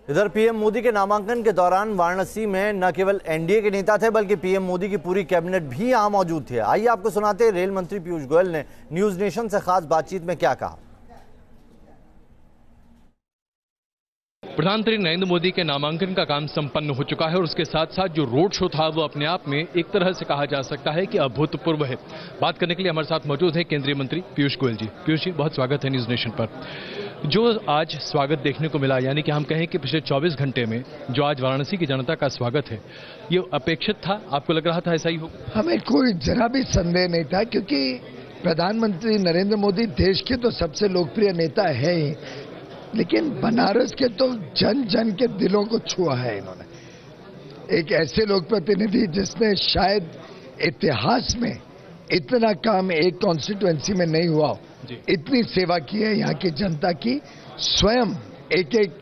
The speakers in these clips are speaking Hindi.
इधर पीएम मोदी के नामांकन के दौरान वाराणसी में न केवल एनडीए के नेता थे बल्कि पीएम मोदी की पूरी कैबिनेट भी यहां मौजूद थे। आइए आपको सुनाते हैं रेल मंत्री पीयूष गोयल ने न्यूज नेशन से खास बातचीत में क्या कहा। प्रधानमंत्री नरेंद्र मोदी के नामांकन का काम संपन्न हो चुका है और उसके साथ साथ जो रोड शो था वो अपने आप में एक तरह से कहा जा सकता है कि अभूतपूर्व है। बात करने के लिए हमारे साथ मौजूद है केंद्रीय मंत्री पीयूष गोयल जी। पीयूष जी, बहुत स्वागत है न्यूज नेशन पर। जो आज स्वागत देखने को मिला, यानी कि हम कहें कि पिछले 24 घंटे में जो आज वाराणसी की जनता का स्वागत है, ये अपेक्षित था? आपको लग रहा था ऐसा ही हो? हमें कोई जरा भी संदेह नहीं था, क्योंकि प्रधानमंत्री नरेंद्र मोदी देश के तो सबसे लोकप्रिय नेता है ही, लेकिन बनारस के तो जन जन के दिलों को छुआ है इन्होंने। एक ऐसे लोक प्रतिनिधि जिसने शायद इतिहास में इतना काम एक कॉन्स्टिट्यूएंसी में नहीं हुआ, इतनी सेवा की है यहाँ की जनता की। स्वयं एक एक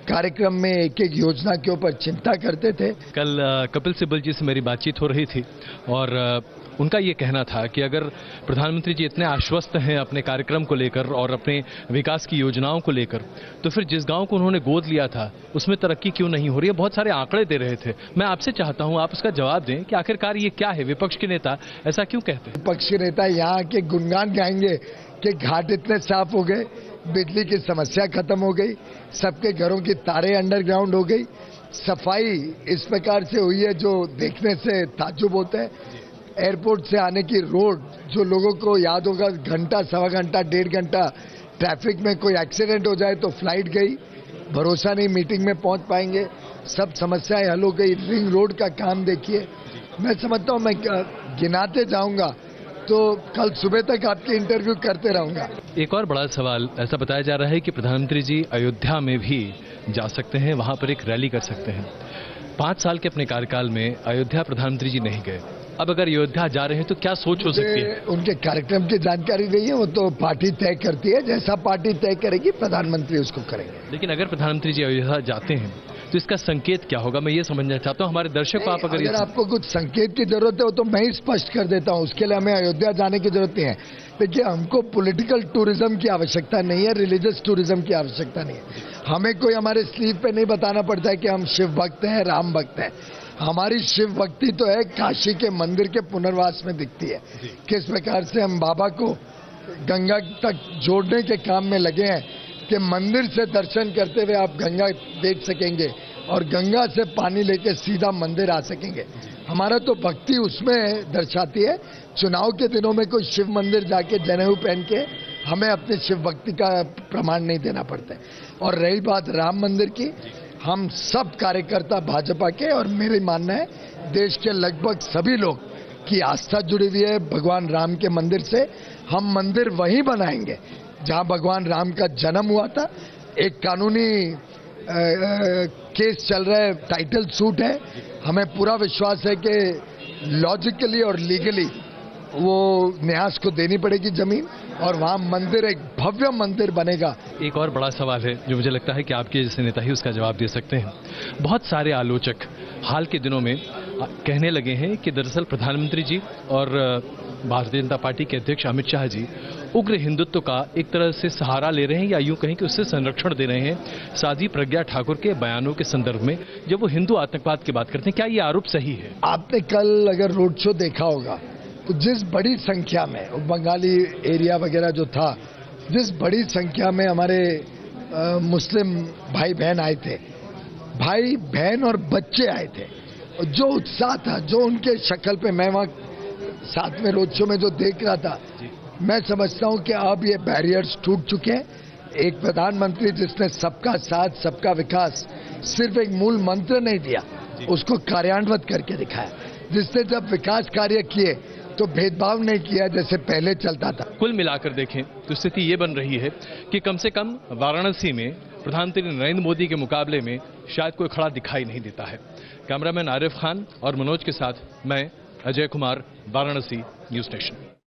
कार्यक्रम में एक एक योजना के ऊपर चिंता करते थे। कल कपिल सिब्बल जी से मेरी बातचीत हो रही थी और उनका ये कहना था कि अगर प्रधानमंत्री जी इतने आश्वस्त हैं अपने कार्यक्रम को लेकर और अपने विकास की योजनाओं को लेकर, तो फिर जिस गांव को उन्होंने गोद लिया था उसमें तरक्की क्यों नहीं हो रही है? बहुत सारे आंकड़े दे रहे थे। मैं आपसे चाहता हूं आप उसका जवाब दें कि आखिरकार ये क्या है, विपक्ष के नेता ऐसा क्यों कहते हैं? विपक्ष के नेता यहाँ के गुणगान गाएंगे कि घाट इतने साफ हो गए, बिजली की समस्या खत्म हो गई, सबके घरों की तारें अंडरग्राउंड हो गई, सफाई इस प्रकार से हुई है जो देखने से ताज्जुब होता है। एयरपोर्ट से आने की रोड, जो लोगों को याद होगा, घंटा सवा घंटा 1.5 घंटा ट्रैफिक में कोई एक्सीडेंट हो जाए तो फ्लाइट गई, भरोसा नहीं मीटिंग में पहुंच पाएंगे, सब समस्याएं हल हो गई। रिंग रोड का काम देखिए, मैं समझता हूं मैं गिनाते जाऊंगा तो कल सुबह तक आपके इंटरव्यू करते रहूंगा। एक और बड़ा सवाल, ऐसा बताया जा रहा है कि प्रधानमंत्री जी अयोध्या में भी जा सकते हैं, वहां पर एक रैली कर सकते हैं। 5 साल के अपने कार्यकाल में अयोध्या प्रधानमंत्री जी नहीं गए, अब अगर अयोध्या जा रहे हैं तो क्या सोच हो सकती है? उनके कार्यक्रम की जानकारी नहीं है, वो तो पार्टी तय करती है, जैसा पार्टी तय करेगी प्रधानमंत्री उसको करेंगे। लेकिन अगर प्रधानमंत्री जी अयोध्या जाते हैं तो इसका संकेत क्या होगा, मैं ये समझना चाहता हूं। हमारे दर्शक को आप अगर आपको कुछ संकेत की जरूरत है तो मैं ही स्पष्ट कर देता हूं, उसके लिए हमें अयोध्या जाने की जरूरत नहीं है। देखिए, हमको पॉलिटिकल टूरिज्म की आवश्यकता नहीं है, रिलीजियस टूरिज्म की आवश्यकता नहीं है। हमें कोई हमारे स्लीव पे नहीं बताना पड़ता है कि हम शिव भक्त हैं, राम भक्त हैं। हमारी शिव भक्ति तो है काशी के मंदिर के पुनर्वास में दिखती है, किस प्रकार से हम बाबा को गंगा तक जोड़ने के काम में लगे हैं कि मंदिर से दर्शन करते हुए आप गंगा देख सकेंगे और गंगा से पानी लेके सीधा मंदिर आ सकेंगे। हमारा तो भक्ति उसमें दर्शाती है। चुनाव के दिनों में कोई शिव मंदिर जाके जनेऊ पहन के हमें अपनी शिव भक्ति का प्रमाण नहीं देना पड़ता है। और रही बात राम मंदिर की, हम सब कार्यकर्ता भाजपा के, और मेरी मानना है देश के लगभग सभी लोग की आस्था जुड़ी हुई है भगवान राम के मंदिर से। हम मंदिर वहीं बनाएंगे जहां भगवान राम का जन्म हुआ था। एक कानूनी केस चल रहा है, टाइटल सूट है। हमें पूरा विश्वास है कि लॉजिकली और लीगली वो न्यास को देनी पड़ेगी जमीन और वहां मंदिर, एक भव्य मंदिर बनेगा। एक और बड़ा सवाल है जो मुझे लगता है कि आपके जैसे नेता ही उसका जवाब दे सकते हैं। बहुत सारे आलोचक हाल के दिनों में कहने लगे हैं कि दरअसल प्रधानमंत्री जी और भारतीय जनता पार्टी के अध्यक्ष अमित शाह जी उग्र हिंदुत्व का एक तरह से सहारा ले रहे हैं, या यूं कहें कि उससे संरक्षण दे रहे हैं साध्वी प्रज्ञा ठाकुर के बयानों के संदर्भ में जब वो हिंदू आतंकवाद की बात करते हैं। क्या ये आरोप सही है? आपने कल अगर रोड शो देखा होगा तो जिस बड़ी संख्या में बंगाली एरिया वगैरह जो था, जिस बड़ी संख्या में हमारे मुस्लिम भाई बहन आए थे, भाई बहन और बच्चे आए थे, जो उत्साह था, जो उनके शक्ल पे, मैं वहां साथ में रोड शो में जो देख रहा था, मैं समझता हूं कि अब ये बैरियर्स टूट चुके हैं। एक प्रधानमंत्री जिसने सबका साथ सबका विकास सिर्फ एक मूल मंत्र नहीं दिया, उसको कार्यान्वित करके दिखाया, जिसने जब विकास कार्य किए तो भेदभाव नहीं किया जैसे पहले चलता था। कुल मिलाकर देखें तो स्थिति ये बन रही है कि कम से कम वाराणसी में प्रधानमंत्री नरेंद्र मोदी के मुकाबले में शायद कोई खड़ा दिखाई नहीं देता है। कैमरामैन आरिफ खान और मनोज के साथ मैं अजय कुमार, वाराणसी, न्यूज नेशन।